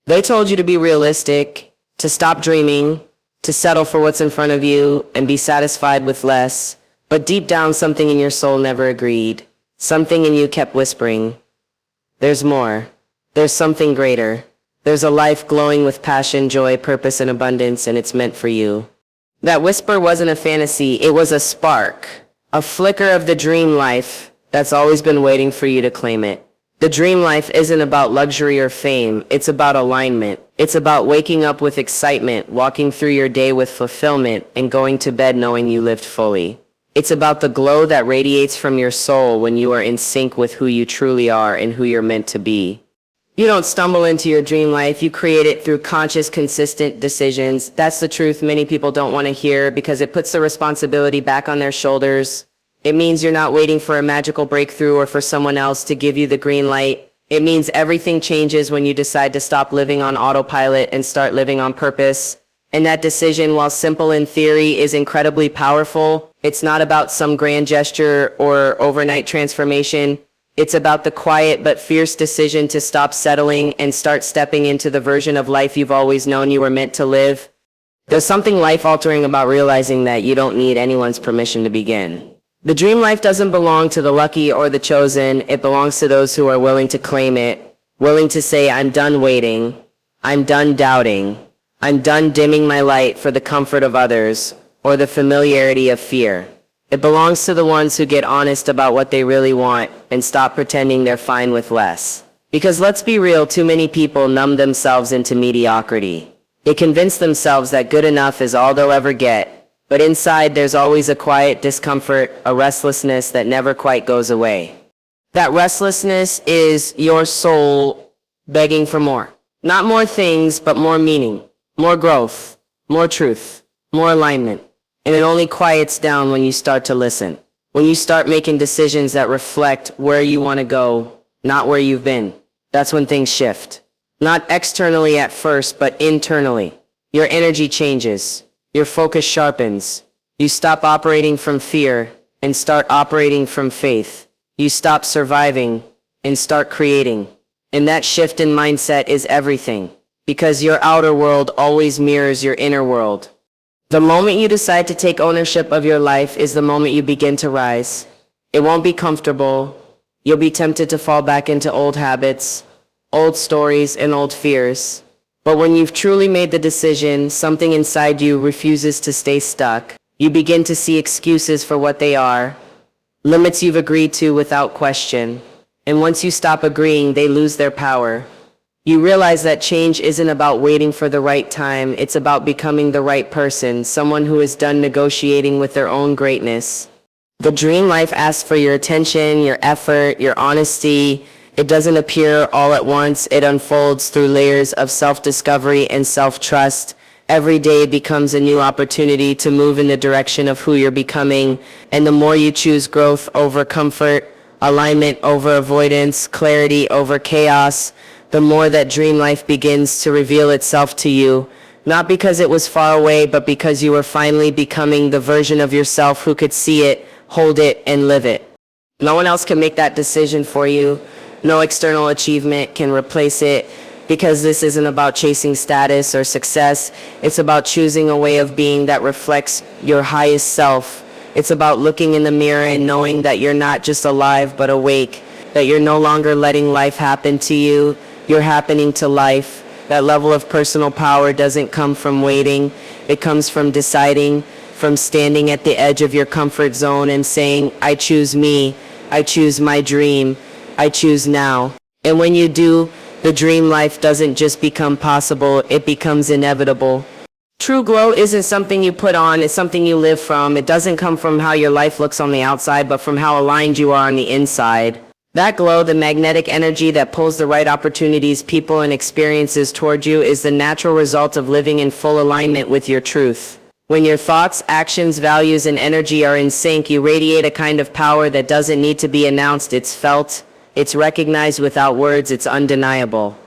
They told you to be realistic, to stop dreaming, to settle for what's in front of you and be satisfied with less. But deep down, something in your soul never agreed. Something in you kept whispering, there's more. There's something greater. There's a life glowing with passion, joy, purpose, and abundance, and it's meant for you. That whisper wasn't a fantasy, it was a spark. A flicker of the dream life that's always been waiting for you to claim it. The dream life isn't about luxury or fame, it's about alignment. It's about waking up with excitement, walking through your day with fulfillment, and going to bed knowing you lived fully. It's about the glow that radiates from your soul when you are in sync with who you truly are and who you're meant to be. You don't stumble into your dream life, you create it through conscious, consistent decisions. That's the truth many people don't want to hear because it puts the responsibility back on their shoulders. It means you're not waiting for a magical breakthrough or for someone else to give you the green light. It means everything changes when you decide to stop living on autopilot and start living on purpose. And that decision, while simple in theory, is incredibly powerful. It's not about some grand gesture or overnight transformation. It's about the quiet but fierce decision to stop settling and start stepping into the version of life you've always known you were meant to live. There's something life-altering about realizing that you don't need anyone's permission to begin. The dream life doesn't belong to the lucky or the chosen. It belongs to those who are willing to claim it, willing to say, I'm done waiting, I'm done doubting, I'm done dimming my light for the comfort of others or the familiarity of fear. It belongs to the ones who get honest about what they really want and stop pretending they're fine with less. Because let's be real, too many people numb themselves into mediocrity. They convince themselves that good enough is all they'll ever get, but inside there's always a quiet discomfort, a restlessness that never quite goes away. That restlessness is your soul begging for more. Not more things, but more meaning, more growth, more truth, more alignment. And it only quiets down when you start to listen. When you start making decisions that reflect where you want to go, not where you've been. That's when things shift. Not externally at first, but internally. Your energy changes. Your focus sharpens. You stop operating from fear and start operating from faith. You stop surviving and start creating. And that shift in mindset is everything. Because your outer world always mirrors your inner world. The moment you decide to take ownership of your life is the moment you begin to rise. It won't be comfortable. You'll be tempted to fall back into old habits, old stories, and old fears. But when you've truly made the decision, something inside you refuses to stay stuck. You begin to see excuses for what they are, limits you've agreed to without question. And once you stop agreeing, they lose their power. You realize that change isn't about waiting for the right time, it's about becoming the right person, someone who is done negotiating with their own greatness. The dream life asks for your attention, your effort, your honesty. It doesn't appear all at once, it unfolds through layers of self-discovery and self-trust. Every day becomes a new opportunity to move in the direction of who you're becoming, and the more you choose growth over comfort, alignment over avoidance, clarity over chaos, the more that dream life begins to reveal itself to you, not because it was far away, but because you were finally becoming the version of yourself who could see it, hold it, and live it. No one else can make that decision for you. No external achievement can replace it, because this isn't about chasing status or success. It's about choosing a way of being that reflects your highest self. It's about looking in the mirror and knowing that you're not just alive, but awake, that you're no longer letting life happen to you. You're happening to life. That level of personal power doesn't come from waiting. It comes from deciding, from standing at the edge of your comfort zone and saying, I choose me. I choose my dream. I choose now. And when you do, the dream life doesn't just become possible, it becomes inevitable. True glow isn't something you put on, it's something you live from. It doesn't come from how your life looks on the outside, but from how aligned you are on the inside. That glow, the magnetic energy that pulls the right opportunities, people, and experiences toward you, is the natural result of living in full alignment with your truth. When your thoughts, actions, values, and energy are in sync, you radiate a kind of power that doesn't need to be announced. It's felt, it's recognized without words, it's undeniable.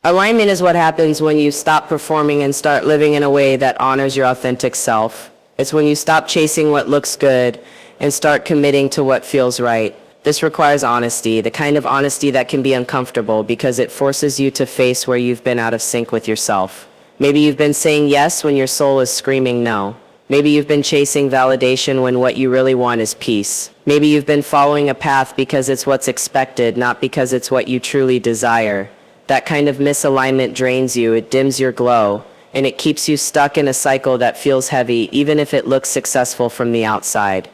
Alignment is what happens when you stop performing and start living in a way that honors your authentic self. It's when you stop chasing what looks good and start committing to what feels right. This requires honesty, the kind of honesty that can be uncomfortable because it forces you to face where you've been out of sync with yourself. Maybe you've been saying yes when your soul is screaming no. Maybe you've been chasing validation when what you really want is peace. Maybe you've been following a path because it's what's expected, not because it's what you truly desire. That kind of misalignment drains you, it dims your glow, and it keeps you stuck in a cycle that feels heavy, even if it looks successful from the outside.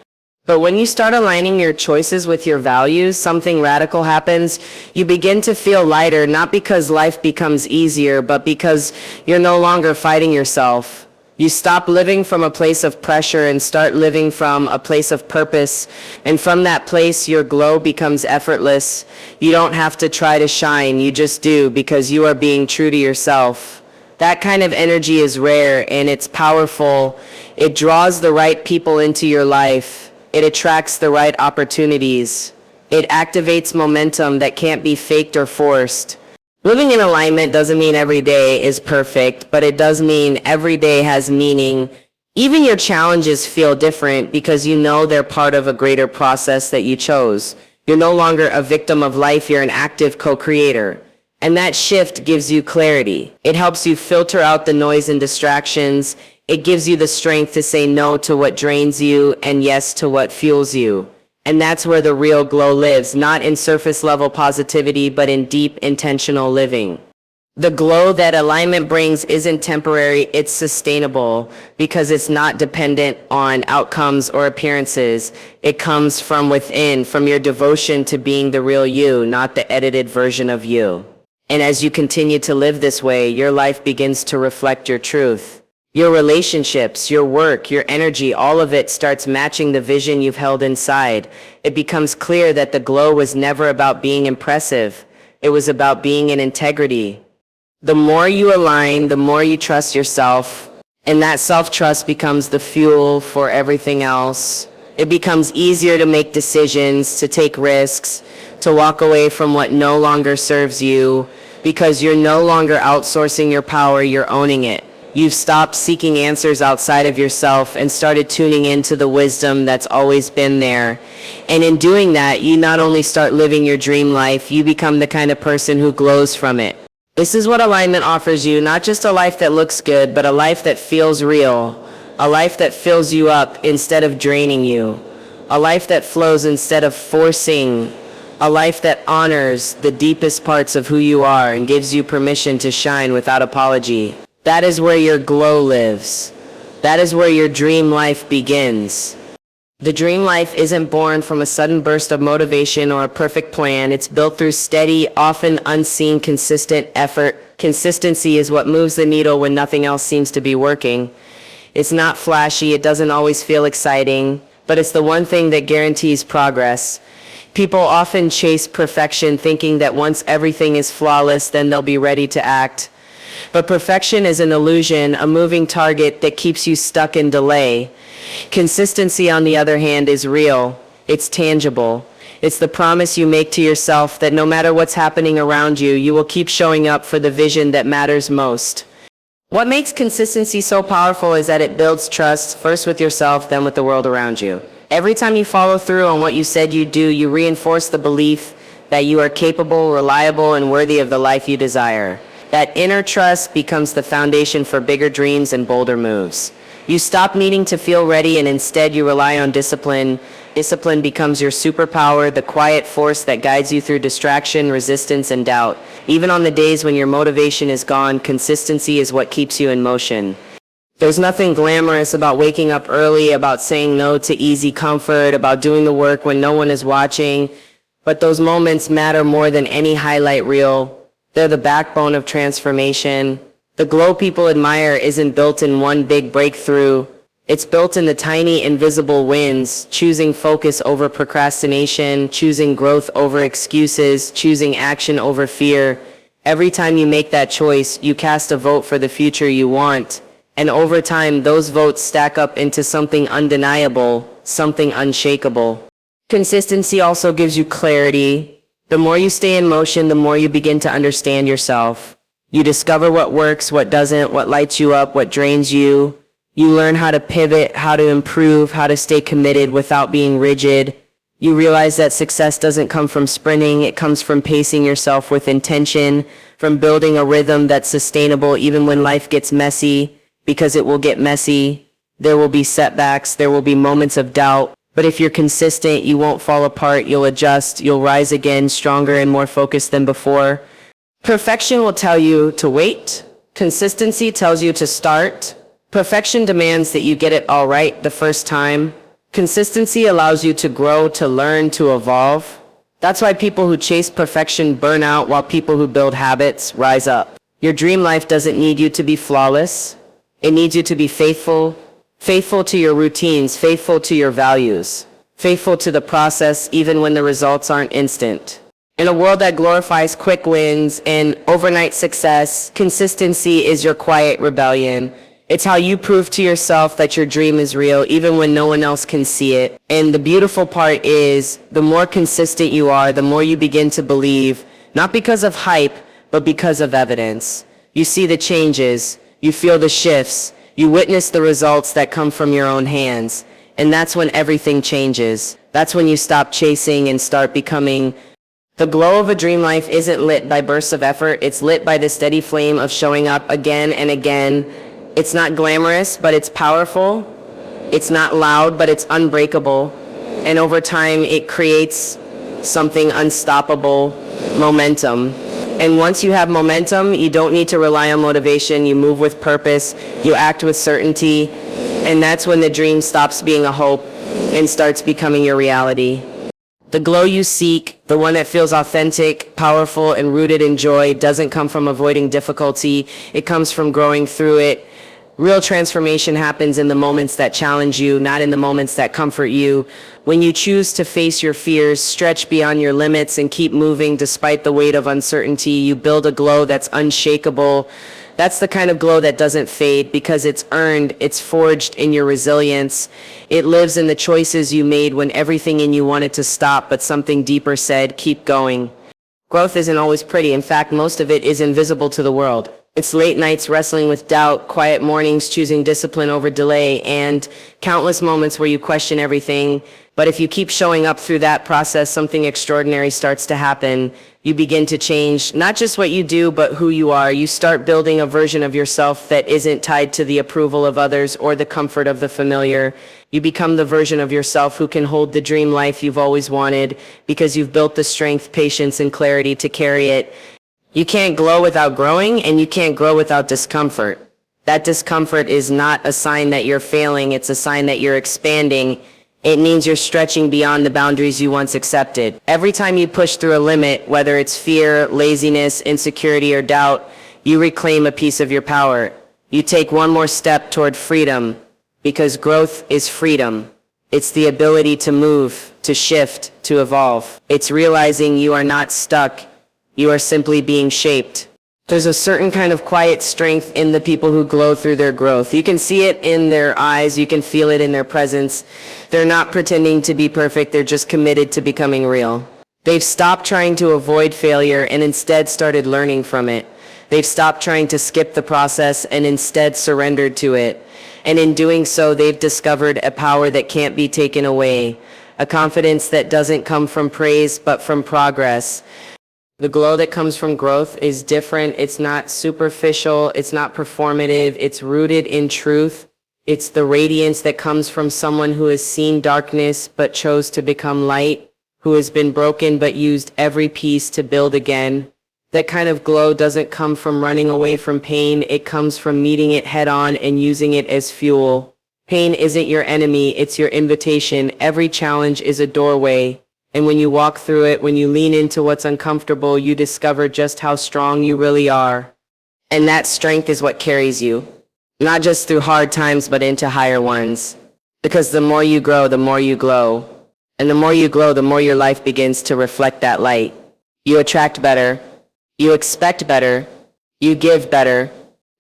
But when you start aligning your choices with your values, something radical happens. You begin to feel lighter, not because life becomes easier, but because you're no longer fighting yourself. You stop living from a place of pressure and start living from a place of purpose. And from that place, your glow becomes effortless. You don't have to try to shine, you just do because you are being true to yourself. That kind of energy is rare and it's powerful. It draws the right people into your life. It attracts the right opportunities. It activates momentum that can't be faked or forced. Living in alignment doesn't mean every day is perfect, but it does mean every day has meaning. Even your challenges feel different because you know they're part of a greater process that you chose. You're no longer a victim of life, you're an active co-creator. And that shift gives you clarity. It helps you filter out the noise and distractions. It gives you the strength to say no to what drains you and yes to what fuels you. And that's where the real glow lives, not in surface level positivity, but in deep intentional living. The glow that alignment brings isn't temporary, it's sustainable because it's not dependent on outcomes or appearances. It comes from within, from your devotion to being the real you, not the edited version of you. And as you continue to live this way, your life begins to reflect your truth. Your relationships, your work, your energy, all of it starts matching the vision you've held inside. It becomes clear that the glow was never about being impressive. It was about being in integrity. The more you align, the more you trust yourself, and that self-trust becomes the fuel for everything else. It becomes easier to make decisions, to take risks, to walk away from what no longer serves you, because you're no longer outsourcing your power, you're owning it. You've stopped seeking answers outside of yourself and started tuning into the wisdom that's always been there. And in doing that, you not only start living your dream life, you become the kind of person who glows from it. This is what alignment offers you, not just a life that looks good, but a life that feels real. A life that fills you up instead of draining you. A life that flows instead of forcing. A life that honors the deepest parts of who you are and gives you permission to shine without apology. That is where your glow lives. That is where your dream life begins. The dream life isn't born from a sudden burst of motivation or a perfect plan. It's built through steady, often unseen, consistent effort. Consistency is what moves the needle when nothing else seems to be working. It's not flashy, it doesn't always feel exciting, but it's the one thing that guarantees progress. People often chase perfection thinking that once everything is flawless, then they'll be ready to act. But perfection is an illusion, a moving target that keeps you stuck in delay. Consistency, on the other hand, is real. It's tangible. It's the promise you make to yourself that no matter what's happening around you, you will keep showing up for the vision that matters most. What makes consistency so powerful is that it builds trust, first with yourself, then with the world around you. Every time you follow through on what you said you'd do, you reinforce the belief that you are capable, reliable, and worthy of the life you desire. That inner trust becomes the foundation for bigger dreams and bolder moves. You stop needing to feel ready and instead you rely on discipline. Discipline becomes your superpower, the quiet force that guides you through distraction, resistance, and doubt. Even on the days when your motivation is gone, consistency is what keeps you in motion. There's nothing glamorous about waking up early, about saying no to easy comfort, about doing the work when no one is watching. But those moments matter more than any highlight reel. They're the backbone of transformation. The glow people admire isn't built in one big breakthrough. It's built in the tiny invisible wins, choosing focus over procrastination, choosing growth over excuses, choosing action over fear. Every time you make that choice, you cast a vote for the future you want. And over time, those votes stack up into something undeniable, something unshakable. Consistency also gives you clarity. The more you stay in motion, the more you begin to understand yourself. You discover what works, what doesn't, what lights you up, what drains you. You learn how to pivot, how to improve, how to stay committed without being rigid. You realize that success doesn't come from sprinting, it comes from pacing yourself with intention, from building a rhythm that's sustainable even when life gets messy, because it will get messy. There will be setbacks, there will be moments of doubt, but if you're consistent, you won't fall apart, you'll adjust, you'll rise again, stronger and more focused than before. Perfection will tell you to wait. Consistency tells you to start. Perfection demands that you get it all right the first time. Consistency allows you to grow, to learn, to evolve. That's why people who chase perfection burn out, while people who build habits rise up. Your dream life doesn't need you to be flawless. It needs you to be faithful. Faithful to your routines, faithful to your values, faithful to the process even when the results aren't instant. In a world that glorifies quick wins and overnight success, consistency is your quiet rebellion. It's how you prove to yourself that your dream is real even when no one else can see it. And the beautiful part is, the more consistent you are, the more you begin to believe, not because of hype, but because of evidence. You see the changes, you feel the shifts, you witness the results that come from your own hands. And that's when everything changes. That's when you stop chasing and start becoming. The glow of a dream life isn't lit by bursts of effort, it's lit by the steady flame of showing up again and again. It's not glamorous, but it's powerful. It's not loud, but it's unbreakable. And over time, it creates something unstoppable, momentum. And once you have momentum, you don't need to rely on motivation. You move with purpose, you act with certainty, and that's when the dream stops being a hope and starts becoming your reality. The glow you seek, the one that feels authentic, powerful, and rooted in joy, doesn't come from avoiding difficulty. It comes from growing through it. Real transformation happens in the moments that challenge you, not in the moments that comfort you. When you choose to face your fears, stretch beyond your limits, and keep moving despite the weight of uncertainty, you build a glow that's unshakable. That's the kind of glow that doesn't fade because it's earned, it's forged in your resilience. It lives in the choices you made when everything in you wanted to stop, but something deeper said, keep going. Growth isn't always pretty. In fact, most of it is invisible to the world. It's late nights wrestling with doubt, quiet mornings choosing discipline over delay, and countless moments where you question everything. But if you keep showing up through that process, something extraordinary starts to happen. You begin to change, not just what you do, but who you are. You start building a version of yourself that isn't tied to the approval of others or the comfort of the familiar. You become the version of yourself who can hold the dream life you've always wanted because you've built the strength, patience, and clarity to carry it. You can't glow without growing, and you can't grow without discomfort. That discomfort is not a sign that you're failing, it's a sign that you're expanding. It means you're stretching beyond the boundaries you once accepted. Every time you push through a limit, whether it's fear, laziness, insecurity, or doubt, you reclaim a piece of your power. You take one more step toward freedom, because growth is freedom. It's the ability to move, to shift, to evolve. It's realizing you are not stuck. You are simply being shaped. There's a certain kind of quiet strength in the people who glow through their growth. You can see it in their eyes, you can feel it in their presence. They're not pretending to be perfect, they're just committed to becoming real. They've stopped trying to avoid failure and instead started learning from it. They've stopped trying to skip the process and instead surrendered to it. And in doing so, they've discovered a power that can't be taken away, a confidence that doesn't come from praise but from progress. The glow that comes from growth is different. It's not superficial. It's not performative. It's rooted in truth. It's the radiance that comes from someone who has seen darkness but chose to become light, who has been broken but used every piece to build again. That kind of glow doesn't come from running away from pain. It comes from meeting it head on and using it as fuel. Pain isn't your enemy. It's your invitation. Every challenge is a doorway. And when you walk through it, when you lean into what's uncomfortable, you discover just how strong you really are. And that strength is what carries you, not just through hard times, but into higher ones. Because the more you grow, the more you glow. And the more you glow, the more your life begins to reflect that light. You attract better. You expect better. You give better.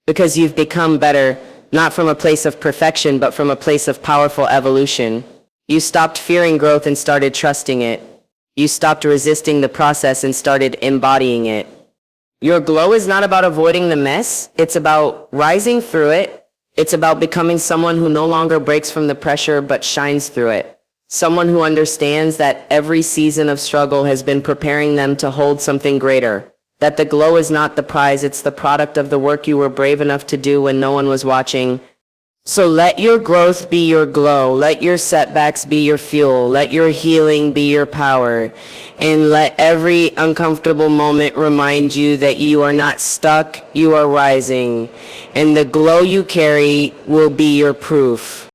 Because you've become better, not from a place of perfection, but from a place of powerful evolution. You stopped fearing growth and started trusting it. You stopped resisting the process and started embodying it. Your glow is not about avoiding the mess. It's about rising through it. It's about becoming someone who no longer breaks from the pressure but shines through it. Someone who understands that every season of struggle has been preparing them to hold something greater. That the glow is not the prize, it's the product of the work you were brave enough to do when no one was watching. So let your growth be your glow. Let your setbacks be your fuel. Let your healing be your power. And let every uncomfortable moment remind you that you are not stuck, you are rising. And the glow you carry will be your proof.